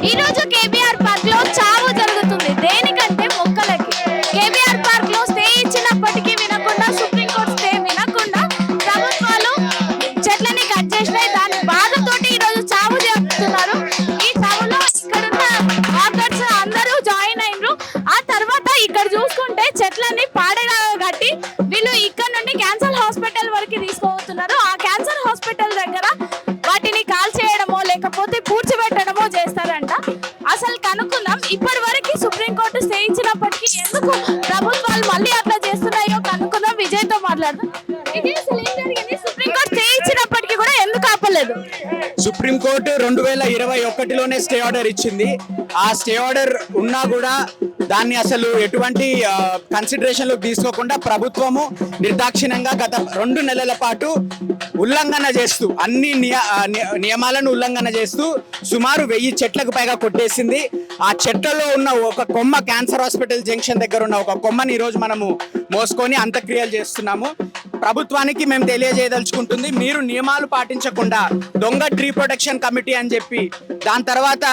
ఈ రోజు KBR park లో చావు జరుగుతుంది. దేనికంటే మొక్కలకి. కేబీఆర్ పార్క్ లో స్టే ఇచ్చినప్పటికీ వినకుండా, సుప్రీంకోర్టు స్టే వినకుండా ప్రభుత్వాలు చెట్లని కట్ చేసినాయి. దాని బాధతోటి ఈ రోజు చావు జరుపుతున్నారు. ఈ చావులో ఇక్కడున్న డాక్టర్స్ అందరూ జాయిన్ అయినరు. ఆ తర్వాత ఇక్కడ చూసుకుంటే చెట్లని పాడగా కట్టి వీళ్ళు ఇక్కడ నుండి క్యాన్సర్ హాస్పిటల్ వరకు తీసుకుపోతున్నారు. ఆ క్యాన్సర్ హాస్పిటల్ దగ్గర వాటిని కాల్ చేయడమో లేకపోతే పూడ్చిపెట్టడమో చేస్తారంట. అసలు కనుక్కుందాం, ఇప్పటి వరకు సుప్రీంకోర్టు స్టే ఇచ్చినప్పటికీ ఎందుకు ప్రభుత్వాలు మళ్ళీ అట్లా చేస్తున్నాయో కనుక్కుందాం. విజయ్ తో మాట్లాడదాం. విజయ్, అసలు ఏం జరిగింది? సుప్రీంకోర్టు స్టే ఇచ్చినప్పటికీ కూడా ఎందుకు ఆపలేదు? సుప్రీంకోర్టు 2021లోనే స్టే ఆర్డర్ ఇచ్చింది. ఆ స్టే ఆర్డర్ ఉన్నా కూడా దాన్ని అసలు ఎటువంటి కన్సిడరేషన్ లోకి తీసుకోకుండా ప్రభుత్వము నిర్దాక్షిణ్యంగా గత 2 నెలల పాటు ఉల్లంఘన చేస్తూ అన్ని నియమాలను ఉల్లంఘన చేస్తూ సుమారు 1000 చెట్లకు పైగా కొట్టేసింది. ఆ చెట్లలో ఉన్న ఒక కొమ్మ, క్యాన్సర్ హాస్పిటల్ జంక్షన్ దగ్గర ఉన్న ఒక కొమ్మని ఈరోజు మనము మోసుకొని అంత్యక్రియలు చేస్తున్నాము. ప్రభుత్వానికి మేము తెలియజేయదలుచుకుంటుంది, మీరు నియమాలు పాటించకుండా దొంగ ట్రీ ప్రొటెక్షన్ కమిటీ అని చెప్పి దాని తర్వాత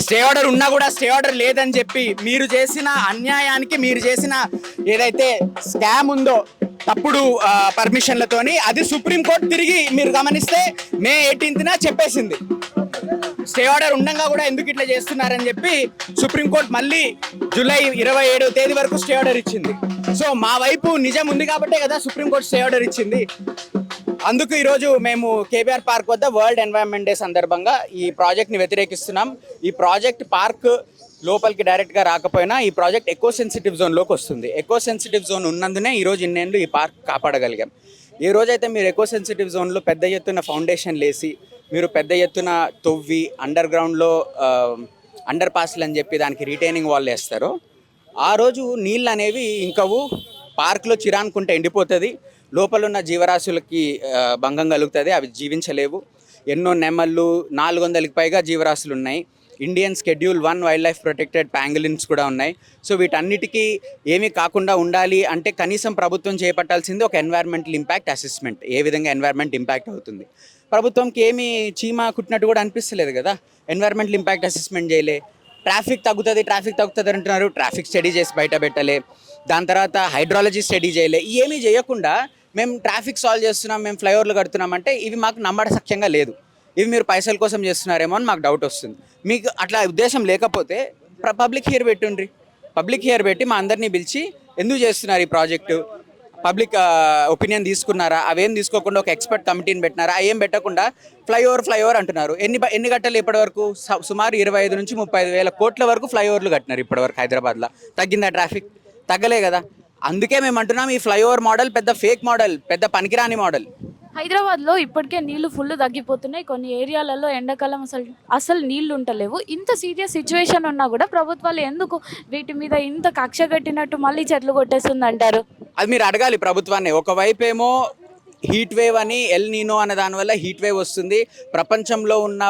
స్టే ఆర్డర్ ఉన్నా కూడా స్టే ఆర్డర్ లేదని చెప్పి మీరు చేసిన అన్యాయానికి, మీరు చేసిన ఏదైతే స్కామ్ ఉందో తప్పుడు పర్మిషన్లతోని, అది సుప్రీంకోర్టు తిరిగి మీరు గమనిస్తే మే 18న చెప్పేసింది. స్టే ఆర్డర్ ఉండగా కూడా ఎందుకు ఇట్లా చేస్తున్నారని చెప్పి సుప్రీంకోర్టు మళ్ళీ జూలై 27వ తేదీ వరకు స్టే ఆర్డర్ ఇచ్చింది. సో మా వైపు నిజం ఉంది కాబట్టే కదా సుప్రీంకోర్టు స్టే ఆర్డర్ ఇచ్చింది. అందుకు ఈరోజు మేము కేబీఆర్ పార్క్ వద్ద వరల్డ్ ఎన్వైరన్మెంట్ డే సందర్భంగా ఈ ప్రాజెక్ట్ని వ్యతిరేకిస్తున్నాం. ఈ ప్రాజెక్ట్ పార్క్ లోపలికి డైరెక్ట్గా రాకపోయినా ఈ ప్రాజెక్ట్ ఎకో సెన్సిటివ్ జోన్లోకి వస్తుంది. ఎకో సెన్సిటివ్ జోన్ ఉన్నందునే ఈరోజు ఇన్నేళ్ళు ఈ పార్క్ కాపాడగలిగాం. ఏ రోజైతే మీరు ఎకో సెన్సిటివ్ జోన్లో పెద్ద ఎత్తున ఫౌండేషన్ లేసి, మీరు పెద్ద ఎత్తున తవ్వి అండర్ గ్రౌండ్లో అండర్ పాస్లు అని చెప్పి దానికి రిటైనింగ్ వాల్ వేస్తారో, ఆ రోజు నీళ్ళు అనేవి ఇంకవు, పార్క్లో చిరానుకుంటే ఎండిపోతుంది, లోపల ఉన్న జీవరాశులకి భంగం కలుగుతుంది, అవి జీవించలేవు. ఎన్నో నెమళ్ళు, 400కి పైగా జీవరాశులు ఉన్నాయి. Indian schedule 1 wild life protected pangolins కూడా ఉన్నాయి. సో వీటన్నిటికీ ఏమీ కాకుండా ఉండాలి అంటే కనీసం ప్రభుత్వం చేపట్టాల్సింది ఒక ఎన్వైర్మెంటల్ ఇంపాక్ట్ అసెస్మెంట్. ఏ విధంగా ఎన్వైర్మెంట్ ఇంపాక్ట్ అవుతుంది, ప్రభుత్వంకి ఏమీ చీమ కుట్టినట్టు కూడా అనిపిస్తలేదు కదా. ఎన్వైర్మెంటల్ ఇంపాక్ట్ అసెస్మెంట్ చేయలే. ట్రాఫిక్ తగ్గుతుంది అంటున్నారు, ట్రాఫిక్ స్టడీ చేసి బయట పెట్టలే. దాని తర్వాత హైడ్రాలజీ స్టడీ చేయలే. ఏమీ చేయకుండా మేము ట్రాఫిక్ సాల్వ్ చేస్తున్నాం, మేము ఫ్లైఓవర్లు కడుతున్నామంటే ఇవి మాకు నమ్మసక్యంగా లేదు. ఇవి మీరు పైసల కోసం చేస్తున్నారేమో అని మాకు డౌట్ వస్తుంది. మీకు అట్లా ఉద్దేశం లేకపోతే పబ్లిక్ హియర్ పెట్టుండ్రి. పబ్లిక్ హియర్ పెట్టి మా అందరినీ పిలిచి ఎందుకు చేస్తున్నారు ఈ ప్రాజెక్టు, పబ్లిక్ ఒపీనియన్ తీసుకున్నారా, అవేం తీసుకోకుండా ఒక ఎక్స్పర్ట్ కమిటీని పెట్టినారా, ఏం పెట్టకుండా ఫ్లైఓవర్ అంటున్నారు. ఎన్ని గంటలు ఇప్పటివరకు సుమారు 25 నుంచి 35 వేల కోట్ల వరకు ఫ్లైఓవర్లు కట్టినారు ఇప్పటివరకు హైదరాబాద్లో. తగ్గిందా ట్రాఫిక్? తగ్గలే కదా. అందుకే మేము అంటున్నాం ఈ ఫ్లైఓవర్ మోడల్ పెద్ద ఫేక్ మోడల్, పెద్ద పనికిరాని మోడల్. హైదరాబాద్లో ఇప్పటికే నీళ్లు ఫుల్ తగ్గిపోతున్నాయి. కొన్ని ఏరియాలలో ఎండాకాలం అసలు నీళ్లు ఉంటలేవు. ఇంత సీరియస్ సిచ్యువేషన్ ఉన్నా కూడా ప్రభుత్వాలు ఎందుకు వీటి మీద ఇంత కక్ష కట్టినట్టు మళ్ళీ చెట్లు కొట్టేస్తుంది అంటారు? అది మీరు అడగాలి ప్రభుత్వాన్ని. ఒకవైపు ఏమో హీట్ వేవ్ అని, ఎల్ నీనో అనే దానివల్ల హీట్ వేవ్ వస్తుంది. ప్రపంచంలో ఉన్న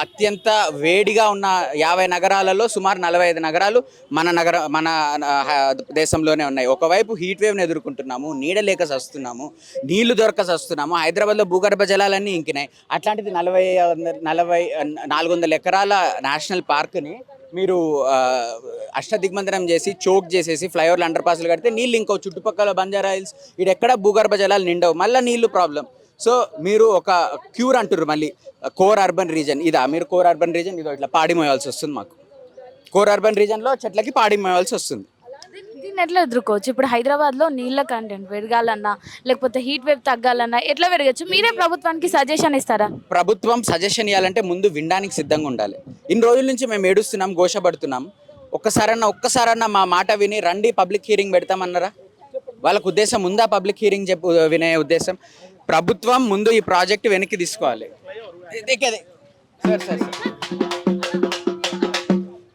అత్యంత వేడిగా ఉన్న 50 నగరాలలో సుమారు 45 నగరాలు మన దేశంలోనే ఉన్నాయి. ఒకవైపు హీట్ వేవ్ని ఎదుర్కొంటున్నాము, నీడ లేక చస్తున్నాము, నీళ్లు దొరక చస్తున్నాము. హైదరాబాద్లో భూగర్భ జలాలన్నీ ఇంకినాయి. అట్లాంటిది 400 ఎకరాల నేషనల్ పార్క్ని మీరు అష్టదిగ్బంధనం చేసి చోక్ చేసేసి ఫ్లైఓవర్లు అండర్ పాస్లు కడితే నీళ్ళు ఇంకో చుట్టుపక్కల బంజారా హిల్స్ ఇడెక్కడ భూగర్భ జలాలు నిండవు, మళ్ళీ నీళ్లు ప్రాబ్లం. సో మీరు ఒక క్యూర్ అంటారు మళ్ళీ కోర్ అర్బన్ రీజన్. ఇదా మీరు కోర్ అర్బన్ రీజన్? ఇదో ఇట్లా పాడి మోయాల్సి వస్తుంది మాకు. కోర్ అర్బన్ రీజన్లో చెట్లకి పాడి మోయాల్సి వస్తుంది. దీన్ని ఎట్లా ఎదుర్కోవచ్చు? ఇప్పుడు హైదరాబాద్లో నీళ్ళ కంటెంట్ పెరగాలన్నా లేకపోతే హీట్ వేవ్ తగ్గాలన్నా ఎట్లా పెరగచ్చు? మీరే ప్రభుత్వానికి సజెషన్ ఇస్తారా? ప్రభుత్వం సజెషన్ ఇవ్వాలంటే ముందు వినడానికి సిద్ధంగా ఉండాలి. ఇన్ని రోజుల నుంచి మేము ఏడుస్తున్నాం, ఘోషపడుతున్నాం. ఒక్కసారన్నా మా మాట విని రండి పబ్లిక్ హియరింగ్ పెడతామన్నారా? వాళ్ళకు ఉద్దేశం ఉందా పబ్లిక్ హియరింగ్ వినే ఉద్దేశం? ప్రభుత్వం ముందు ఈ ప్రాజెక్ట్ వెనక్కి తీసుకోవాలి.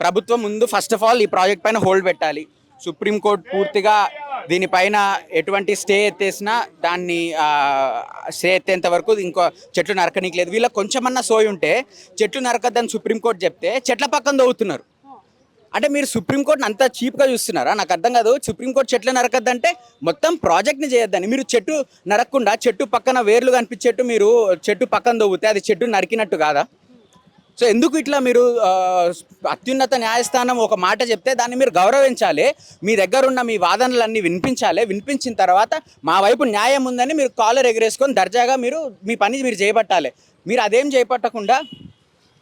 ప్రభుత్వం ముందు ఫస్ట్ ఆఫ్ ఆల్ ఈ ప్రాజెక్ట్ పైన హోల్డ్ పెట్టాలి. సుప్రీంకోర్టు పూర్తిగా దీనిపైన ఎటువంటి స్టే ఎత్తేసినా దాన్ని స్టే ఎత్తేంత వరకు ఇంకో చెట్లు నరకనీకి లేదు. వీళ్ళకి కొంచెమన్నా సోయి ఉంటే చెట్లు నరకద్దని సుప్రీంకోర్టు చెప్తే చెట్ల పక్కన దవ్వుతున్నారు. అంటే మీరు సుప్రీంకోర్టుని అంత చీప్గా చూస్తున్నారా? నాకు అర్థం కాదు. సుప్రీంకోర్టు చెట్లు నరకద్దంటే మొత్తం ప్రాజెక్ట్ని చేయొద్దని, మీరు చెట్టు నరకకుండా చెట్టు పక్కన వేర్లు కనిపించేట్టు మీరు చెట్టు పక్కన దవ్వుతే అది చెట్టు నరికినట్టు కాదా? సో ఎందుకు ఇట్లా మీరు అత్యున్నత న్యాయస్థానం ఒక మాట చెప్తే దాన్ని మీరు గౌరవించాలి, మీ దగ్గర ఉన్న మీ వాదనలన్నీ వినిపించాలి, వినిపించిన తర్వాత మా వైపు న్యాయం ఉందని మీరు కాలర్ ఎగరేసుకొని దర్జాగా మీరు మీ పని మీరు చేపట్టాలి. మీరు అదేం చేపట్టకుండా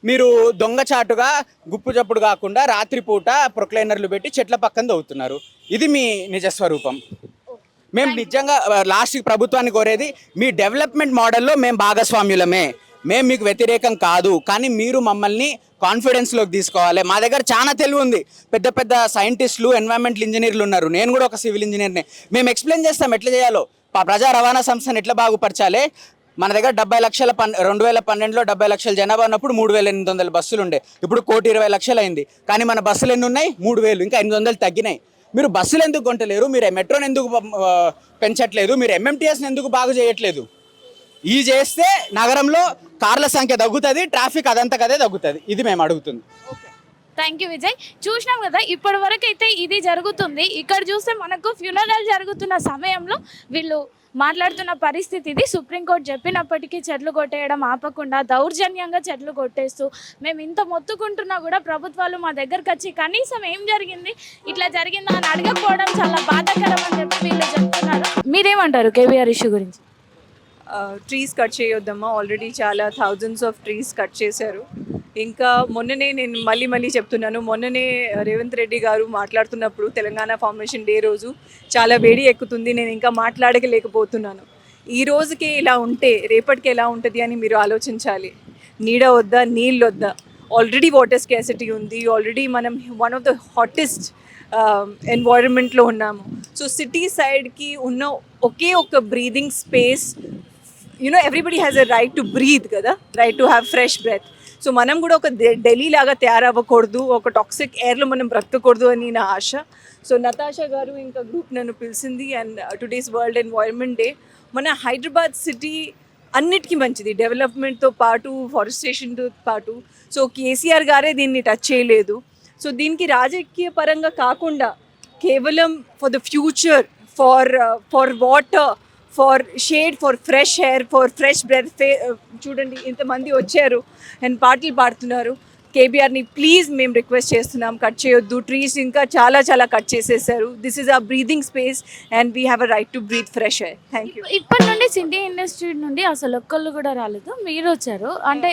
మీరు దొంగచాటుగా గుప్పు చప్పుడు కాకుండా రాత్రిపూట ప్రొక్లైనర్లు పెట్టి చెట్ల పక్కన తవ్వుతున్నారు. ఇది మీ నిజస్వరూపం. మేము నిజంగా లాస్ట్కి ప్రభుత్వాన్ని కోరేది, మీ డెవలప్మెంట్ మోడల్లో మేము భాగస్వామ్యులమే, మేము మీకు వ్యతిరేకం కాదు, కానీ మీరు మమ్మల్ని కాన్ఫిడెన్స్లోకి తీసుకోవాలి. మా దగ్గర చాలా తెలివి ఉంది, పెద్ద పెద్ద సైంటిస్టులు, ఎన్వైరన్మెంటల్ ఇంజనీర్లు ఉన్నారు, నేను కూడా ఒక సివిల్ ఇంజనీర్నే. మేము ఎక్స్ప్లెయిన్ చేస్తాం ఎట్లా చేయాలో, ప్రజా రవాణా సంస్థను ఎట్లా బాగుపరచాలి. మన దగ్గర 70 లక్షల 2012లో 70 లక్షల జనాభా ఉన్నప్పుడు 3,800 బస్సులు ఉండే, ఇప్పుడు 1,20,00,000 అయింది. కానీ మన బస్సులు ఎన్ని ఉన్నాయి? 3,000, ఇంకా 800 తగ్గినాయి. మీరు బస్సులు ఎందుకు కొంటలేరు? మీరు మెట్రోని ఎందుకు పెంచట్లేదు? మీరు ఎంఎంటీఎస్ని ఎందుకు బాగు చేయట్లేదు? ఈ చేస్తే నగరంలో కార్ల సంఖ్య తగ్గుతుంది, ట్రాఫిక్ అదంతకదే తగ్గుతుంది. ఇది మేము అడుగుతుంది. Thank you Vijay. చూసినాం కదా ఇప్పటి వరకు అయితే ఇది జరుగుతుంది. ఇక్కడ చూస్తే మనకు ఫ్యూనరల్ జరుగుతున్న సమయంలో వీళ్ళు మాట్లాడుతున్న పరిస్థితి ఇది. సుప్రీంకోర్టు చెప్పినప్పటికీ చెట్లు కొట్టేయడం ఆపకుండా దౌర్జన్యంగా చెట్లు కొట్టేస్తూ మేము ఇంత మొత్తుకుంటున్నా కూడా ప్రభుత్వాలు మా దగ్గరకు వచ్చి కనీసం ఏం జరిగింది, ఇట్లా జరిగిందా అని అడగకపోవడం చాలా బాధాకరం అని చెప్పి వీళ్ళు చెప్తున్నారు. మీరేమంటారు కేబీఆర్ ఇష్యూ గురించి? ట్రీస్ కట్ చేయొద్దమ్మా, ఆల్రెడీ చాలా థౌజండ్స్ ఆఫ్ ట్రీస్ కట్ చేశారు. ఇంకా మొన్ననే నేను మళ్ళీ చెప్తున్నాను, మొన్ననే రేవంత్ రెడ్డి గారు మాట్లాడుతున్నప్పుడు తెలంగాణ ఫార్మేషన్ డే రోజు చాలా వేడి ఎక్కుతుంది, నేను ఇంకా మాట్లాడలేకపోతున్నాను. ఈ రోజుకే ఇలా ఉంటే రేపటికి ఎలా ఉంటుంది అని మీరు ఆలోచించాలి. నీడ వద్దా, నీళ్ళు వద్దా? ఆల్రెడీ వాటర్ స్కాసిటీ ఉంది, ఆల్రెడీ మనం వన్ ఆఫ్ ద హాటెస్ట్ ఎన్వైరన్మెంట్లో ఉన్నాము. సో సిటీ సైడ్కి ఉన్న ఒకే ఒక breathing space, everybody has a right to breathe కదా, right to have fresh breath. So మనం కూడా ఒక ఢిల్లీ లాగా తయారవ్వకూడదు, ఒక టాక్సిక్ ఎయిర్లో మనం బ్రతకూడదు అని నా ఆశ. సో నతాషా గారు ఇంకా గ్రూప్ నన్ను పిలిచింది, and today's world environment day. మన హైదరాబాద్ సిటీ అన్నిటికీ మంచిది, డెవలప్మెంట్తో పాటు ఫారెస్టేషన్తో పాటు. సో కేసీఆర్ గారే దీన్ని టచ్ చేయలేదు. సో దీనికి రాజకీయ పరంగా కాకుండా కేవలం for the future, for water, for shade, for fresh air, for fresh breath. చూడండి ఇంతమంది వచ్చారు అండ్ పాటలు పాడుతున్నారు. కేబీఆర్ని ప్లీజ్ మేము రిక్వెస్ట్ చేస్తున్నాం, కట్ చేయొద్దు. ట్రీస్ ఇంకా చాలా కట్ చేసేసారు. This is our breathing space and we have a right to breathe fresh air. Thank you. ఇప్పటి నుండి సిటీ ఇండస్ట్రీ నుండి అసలు ఒక్కళ్ళు కూడా రాలేదు, మీరు వచ్చారు. అంటే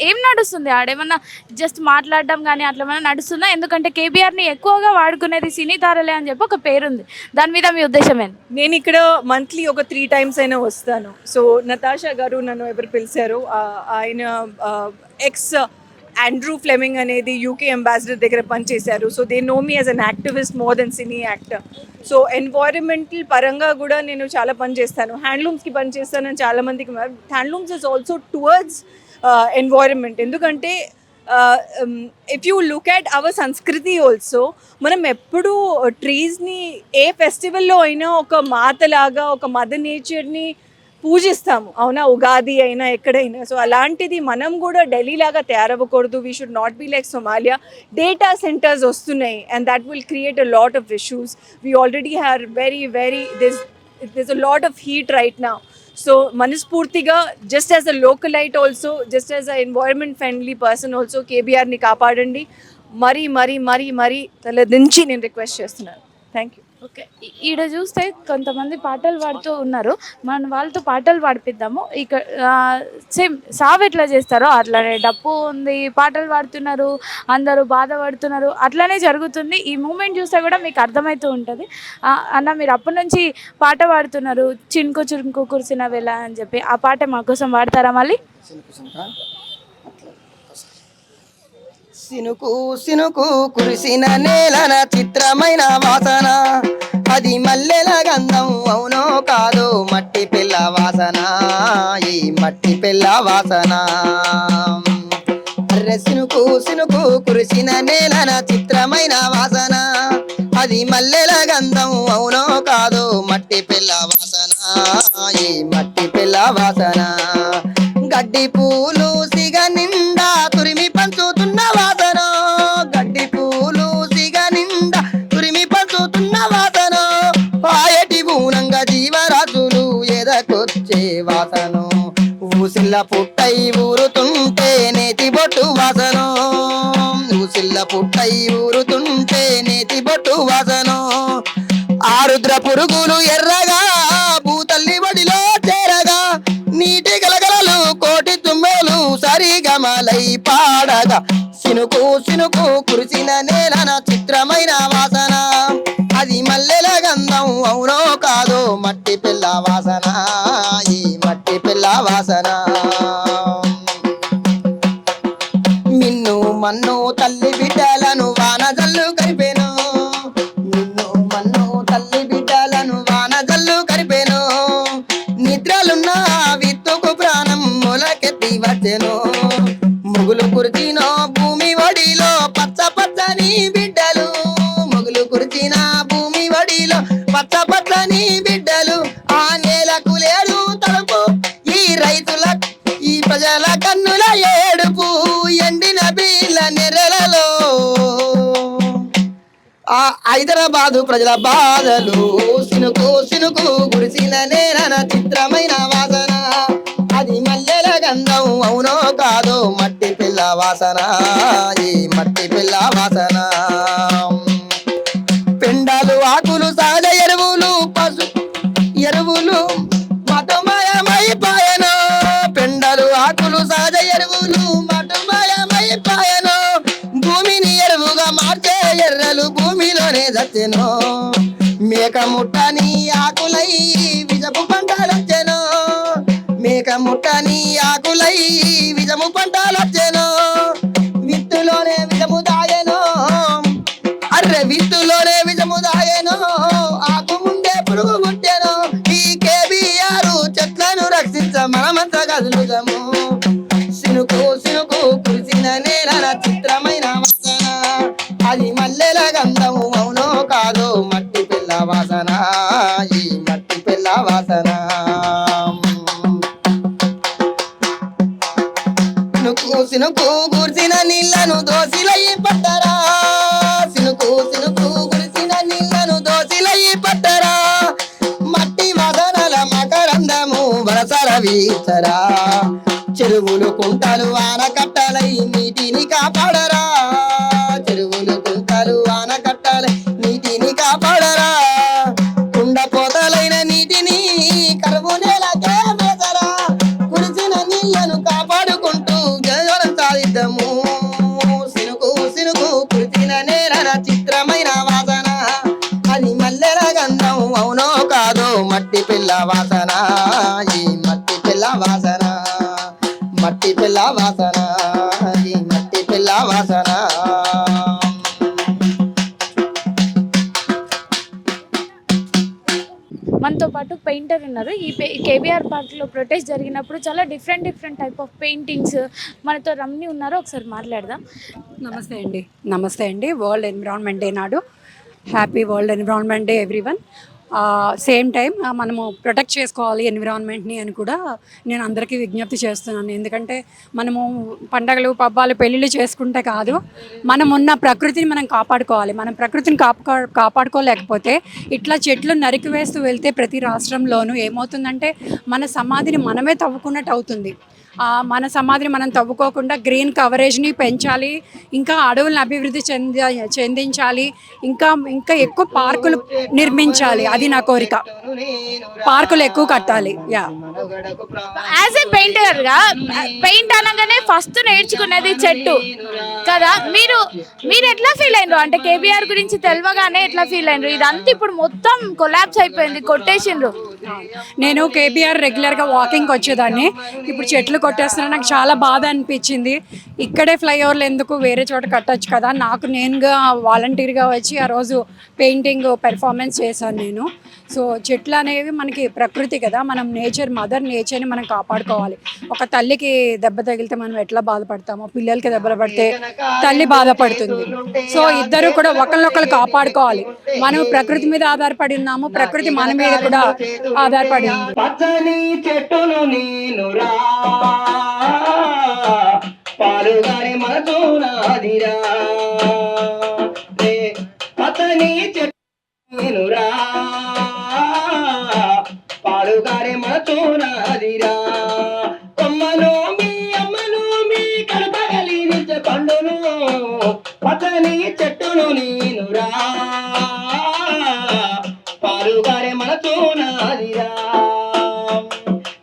ఏం నడుస్తుంది ఆడేమన్నా జస్ట్ మాట్లాడడం కానీ అట్లా ఏమన్నా నడుస్తుందా? ఎందుకంటే కేబీఆర్ని ఎక్కువగా వాడుకునేది సినీ తారలే అని చెప్పి ఒక పేరుంది, దాని మీద మీ ఉద్దేశం ఏంటి? నేను ఇక్కడ మంత్లీ ఒక 3 times అయినా వస్తాను. సో నతాషా గారు నన్ను ఎవరు పిలిచారు, ఆయన ఎక్స్ ఆండ్రూ ఫ్లెమింగ్ అనేది యూకే అంబాసిడర్ దగ్గర పనిచేశారు. So they know me as an activist more than cine actor. So environmental పరంగా కూడా నేను చాలా పని చేస్తాను, హ్యాండ్లూమ్స్కి పని చేస్తానని చాలామందికి. Handlooms is also towards environment. ఎందుకంటే if you look at our సంస్కృతి ఆల్సో, మనం ఎప్పుడూ ట్రీస్ని ఏ ఫెస్టివల్లో అయినా ఒక మాతలాగా, ఒక మదర్ నేచర్ని పూజిస్తాము, అవునా? ఉగాది అయినా ఎక్కడైనా. సో అలాంటిది మనం కూడా ఢిల్లీ లాగా తయారవ్వకూడదు. We should not be like Somalia. Data centres వస్తున్నాయి and that will create a lot of issues. We already have very there's a lot of heat right now. So మనస్ఫూర్తిగా just as a localite also, just as a environment friendly person also కేబీఆర్ని కాపాడండి. మరీ తలదించి నేను request చేస్తున్నాను. Thank you. Okay, ఈడ చూస్తే కొంతమంది పాటలు పాడుతూ ఉన్నారు, మనం వాళ్ళతో పాటలు పాడిపిద్దాము. ఇక్కడ సేమ్ సావ్ ఎట్లా చేస్తారో అట్లానే డప్పు ఉంది, పాటలు పాడుతున్నారు, అందరూ బాధపడుతున్నారు, అట్లానే జరుగుతుంది. ఈ మూమెంట్ చూస్తే కూడా మీకు అర్థమవుతూ ఉంటుంది. అన్న మీరు అప్పటి నుంచి పాట పాడుతున్నారు, చినుకు చినుకు కురిసిన వేళ అని చెప్పి, ఆ పాట మా కోసం పాడతారా మళ్ళీ? సినుకు సినుకు కురిసిన నేలన చిత్రమైన వాసన, అది మల్లెల గంధం అవునో కాదో, మట్టి పిల్ల వాసన, ఈ మట్టి పిల్ల వాసన. అర్రె సినుకు సినుకు కురిసిన నేలన చిత్రమైన వాసన, అది మల్లెల గంధం అవునో కాదో, మట్టి పిల్ల వాసన, ఈ మట్టి పిల్ల వాసన. గడ్డి పూలు సిగ నిండా తురిమి పంచుతున్న వాసన, గడ్డి పూలు సిగ నిండా తురిమి పంచుతున్న వాసన. పాయటి ఊనంగా జీవరాజులు ఎదకొచ్చే వాసన, ఊసిల్ల పుట్టై ఊరుతుంటే నేతి బొట్టు వాసన. పుట్టై ఊరుతుంటే నేతి బొట్టు వాసనో ఆరుద్ర పురుగులు ఎర్రగా భూతల్లి వడిలో చేరగా నీటి గలగలలు కోటి తుమ్మెలు సరిగమలై పాడగా సినుకు సినుకు కురిసిన నేలన చిత్రమైన వాసన అది మల్లెల గంధం అవునో కాదో మట్టి పిల్ల వాసన ఈ మట్టి పిల్ల వాసన మిన్ను మన్ను తల్లి బిడ్డలను వాన జల్లు కరిపేను మిన్ను మన్ను తల్లి బిడ్డలను వాన జల్లు కరిపేను నిద్రలున్న విత్తుకు ప్రాణం మొలకెత్తి వచ్చెను ముగులు కుర్చీనో భూమి వడిలో పచ్చ పచ్చని బిడ్డలు ముగులు కుర్చిన భూమి వడిలో పచ్చ పచ్చని బిడ్డలు ఆ నేలకు లేడు తలుపు ఈ రైతుల ఈ ప్రజల కన్నుల ఏడుపు ఎండిన బీళ్ళ నెరలలో ఆ హైదరాబాదు ప్రజల బాధలు సినుకు సినుకు గుడిసిన నేలన చిత్రమైన వాసన అది మల్లెల గంధం అవునో కాదో మట్టి పిల్ల వాసన ఈ మట్టి పిల్ల వాసన పెండాలు ఆకులు సహజ ఎరువులు పశు ఎరువులు మటుమయమైపాయను పెండలు ఆకులు సహజ ఎరువులు మటుమయమైపాయను భూమిని ఎరువుగా మార్చే ఎర్రలు భూమిలోనే దచ్చెను మేక ముట్టని ఆకులై విజపు పంటలొచ్చెను మేక ముట్టని ఆకులై విజము పంటలొచ్చెను విత్తులోనే విజము దాగెను అర్రె విత్తులోనే విజము దాగెను ఆకు ముందే పురుగు ముట్టెను ఈ కేబీఆర్ చెట్లను రక్షించ మనమంతా కదులుదాము సినుకు సినుకు కురిసిన నేలన చిత్రమైన వాసన అది మల్లెల గంధం అవునో కాదో మట్టి పిల్ల వాసన ఈ మట్టి పిల్ల వాసన సినుకు సినుకు గుర్చిన నీళ్లను దోసిలయ్యి పట్టరా సినుకు సినుకు గురిసిన నీళ్లను దోసిలయ్యి పట్టరా మట్టి వాసనల మకరందము వరసల వీచరా చెరువులు కుంటలు ఆనకట్టలై నీటిని కాపాడరా చెరువులు కుంటలు ఆనకట్టలై నీటిని కాపాడరా కుండపోతలైన నీటిని కరువు నేలకే వేసరా కురిసిన నీళ్లను కాపాడుకుంటూ జనం సాధిద్దాము సినుకు సినుకు కురిసిన నేలన చిత్రమైన వాసన అది మల్లెల గంధం అవునో కాదో మట్టి పిల్ల వాసన ఈ మట్టి పిల్ల వాసన మట్టి పిల్ల వాసన ఈ మట్టి పిల్ల వాసన మనతో పాటు పెయింటర్ ఉన్నారు. ఈ కేబీఆర్ పార్క్లో ప్రొటెస్ట్ జరిగినప్పుడు చాలా డిఫరెంట్ టైప్ ఆఫ్ పెయింటింగ్స్ మనతో రమ్ని ఉన్నారు. ఒకసారి మాట్లాడదాం. నమస్తే అండి. వరల్డ్ ఎన్విరాన్మెంట్ డే నాడు happy world environment day everyone. Same time మనము ప్రొటెక్ట్ చేసుకోవాలి ఎన్విరాన్మెంట్ని అని కూడా నేను అందరికీ విజ్ఞప్తి చేస్తున్నాను. ఎందుకంటే మనము పండగలు పబ్బాలు పెళ్ళిళ్ళు చేసుకుంటే కాదు, మనం ఉన్న ప్రకృతిని మనం కాపాడుకోవాలి. మనం ప్రకృతిని కాపాడుకోలేకపోతే ఇట్లా చెట్లు నరికివేస్తూ వెళ్తే ప్రతి రాష్ట్రంలోనూ ఏమవుతుందంటే మన సమాధిని మనమే తవ్వుకున్నట్టు అవుతుంది. మన సమాధిని మనం తవ్వుకోకుండా గ్రీన్ కవరేజ్ని పెంచాలి, ఇంకా అడవులను అభివృద్ధి చెందించాలి, ఇంకా ఎక్కువ పార్కులు నిర్మించాలి. అది నా కోరిక. పార్కులు ఎక్కువ కట్టాలి. యాజ్ ఏ పెయింటర్గా పెయింట్ అనగానే ఫస్ట్ నేర్చుకునేది చెట్టు కదా. మీరు ఎట్లా ఫీల్ అయినరు? అంటే కేబీఆర్ గురించి తెలియగానే ఎట్లా ఫీల్ అయినరు? ఇదంతా ఇప్పుడు మొత్తం కొలాప్స్ అయిపోయింది, కొట్టేసిండ్రు. నేను కేబీఆర్ రెగ్యులర్గా వాకింగ్కి వచ్చేదాన్ని. ఇప్పుడు చెట్లు కొట్టేస్తున్నా నాకు చాలా బాధ అనిపించింది. ఇక్కడే ఫ్లైఓవర్లు ఎందుకు, వేరే చోట కట్టచ్చు కదా. నేనుగా వాలంటీర్గా వచ్చి ఆ రోజు పెయింటింగ్ పెర్ఫార్మెన్స్ చేశాను నేను. సో చెట్లు అనేవి మనకి ప్రకృతి కదా, మనం మదర్ నేచర్ని మనం కాపాడుకోవాలి. ఒక తల్లికి దెబ్బ తగిలితే మనం ఎట్లా బాధపడతామో, పిల్లలకి దెబ్బలు పడితే తల్లి బాధపడుతుంది. సో ఇద్దరు కూడా ఒకరినొకరు కాపాడుకోవాలి. మనం ప్రకృతి మీద ఆధారపడి ఉన్నాము, ప్రకృతి మన మీద కూడా ఆధారపడి ఉంది. పచ్చని చెట్టును నేనురా పాలుగానే మనసునాదిరా పచ్చని చెట్టు నేనురా పాలుగానే మనసునాదిరా కొమ్మను మీ అమ్మను మీ కడపగలిగించే పండును పచ్చని చెట్టును నేనురా పాలుగారే మనతో నాదిరా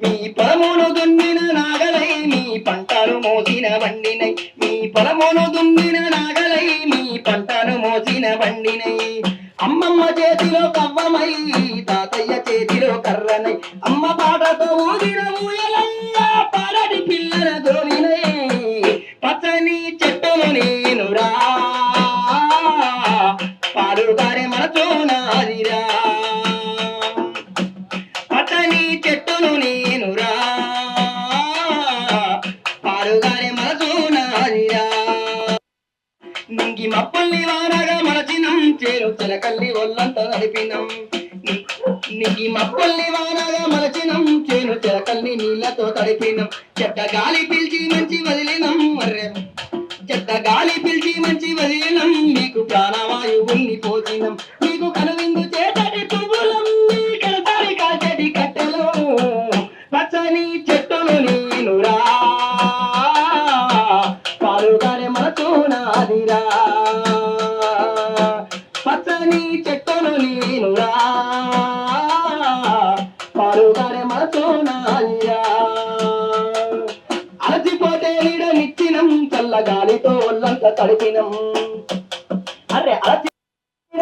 మీ పొలమును దున్నిన నాగలై మీ పంటను మోసిన బండినై మీ పొలమును దున్నిన నాగలై మీ పంటను మోసిన బండినై అమ్మమ్మ చేతిలో కవ్వమై తాతయ్య చేతిలో కర్రనై అమ్మ పాటతో ఊగిన ఊయలయ్యా పాలటి పిల్లల ధోనినై పచ్చని చెట్టును నేనురా పాలుగారే మనతో నాదిరా పచ్చని చెట్టును నేనురా పాలుగారే మనతో నాదిరా నింగి మప్పల్ని వానగా మలచినం చేరు చిలకల్లి ఒళ్ళంత నడిపినం నింగి మప్పల్ని వానగా మలచినం చేను చిలకల్ని నీళ్లతో తడిపినం చెడ్డ గాలి పిలిచి మంచి వదిలినం మర్రె చెడ్డ గాలి పిలిచి మంచి వదిలినం మీకు ప్రాణవాయువుల్ని పోసినం మీకు కనువిందు చేతటి పువ్వులం మీ కడతారి కాచటి కట్టెలో పచ్చని చెట్టును నేనురా పాలుగారే మనతో నాదిరా పచ్చని చెట్టును నేనురా పాలుగారే మనతో నాదిరా అలసిపోతే నీడనిచ్చినం చల్లగాలితో ఒళ్ళంత తడిపినం అరే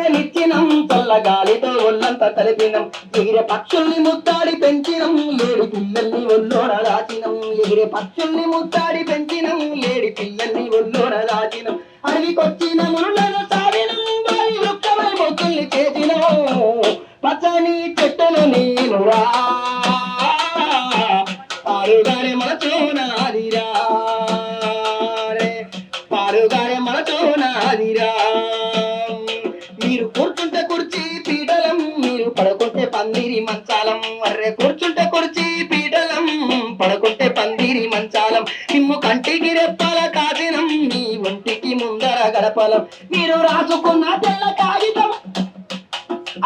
నిచ్చినం చల్లగాలితో ఒళ్ళంత తలిపినం ఎగిరే పక్షుల్ని ముత్తాడి పెంచినం లేడి పిల్లల్ని ఒళ్ళోన దాచినం ఎగిరే పక్షుల్ని ముత్తాడి పెంచినం లేడి పిల్లల్ని ఒళ్ళోన దాచినం అడవికొచ్చిన మునులను సాగినం వారి వృక్షమై మొక్కుల్ని చేసినం పచ్చని చెట్టును నేనురా పాలుగారే మనతో నాదిరా పాలుగారే మనతో నాదిరా మీరు కూర్చుంటే కుర్చీ పీఠలం మీరు పడుకుంటే పందిరి మంచాలం అర్రే కూర్చుంటే కుర్చీ పీఠలం పడుకుంటే పందిరి మంచాలం నిమ్ము కంటికి రెప్పాల కాసినం మీ ఒంటికి ముందర గడపలం మీరు రాసుకున్న తెల్ల కాగితం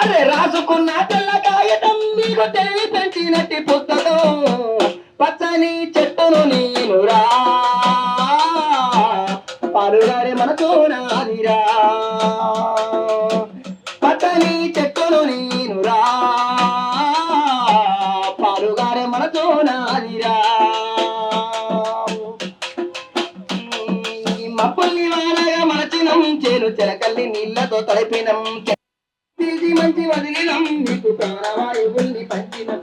అరే రాసుకున్న తెల్ల కాగితం మీకు తెలివి పెంచినట్టి పుస్తకం పచ్చని చెట్టును నేనురా పాలుగారే మనతో నాదిరా పచ్చని చెట్టును నేనురా పాలుగారే మనతో నాదిరా మప్పుల్ని వానగా మలచినం చేను చిలకల్ని నీళ్లతో తడిపినం పిలిచి మంచి వదిలినం మీకు ప్రాణవాయువుల్ని పంచినం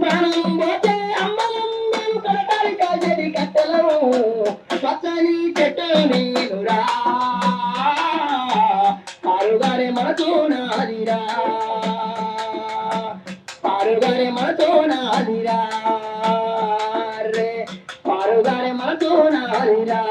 ప్రాణం పోతే అమ్మలం మేము కడతారి కాజడి కట్టెలం పచ్చని చెట్టును నేనురా పాలుగారే మనతో నాదిరా పాలుగారే మనతో నాదిరా రే పాలుగారే మనతో నాదిరా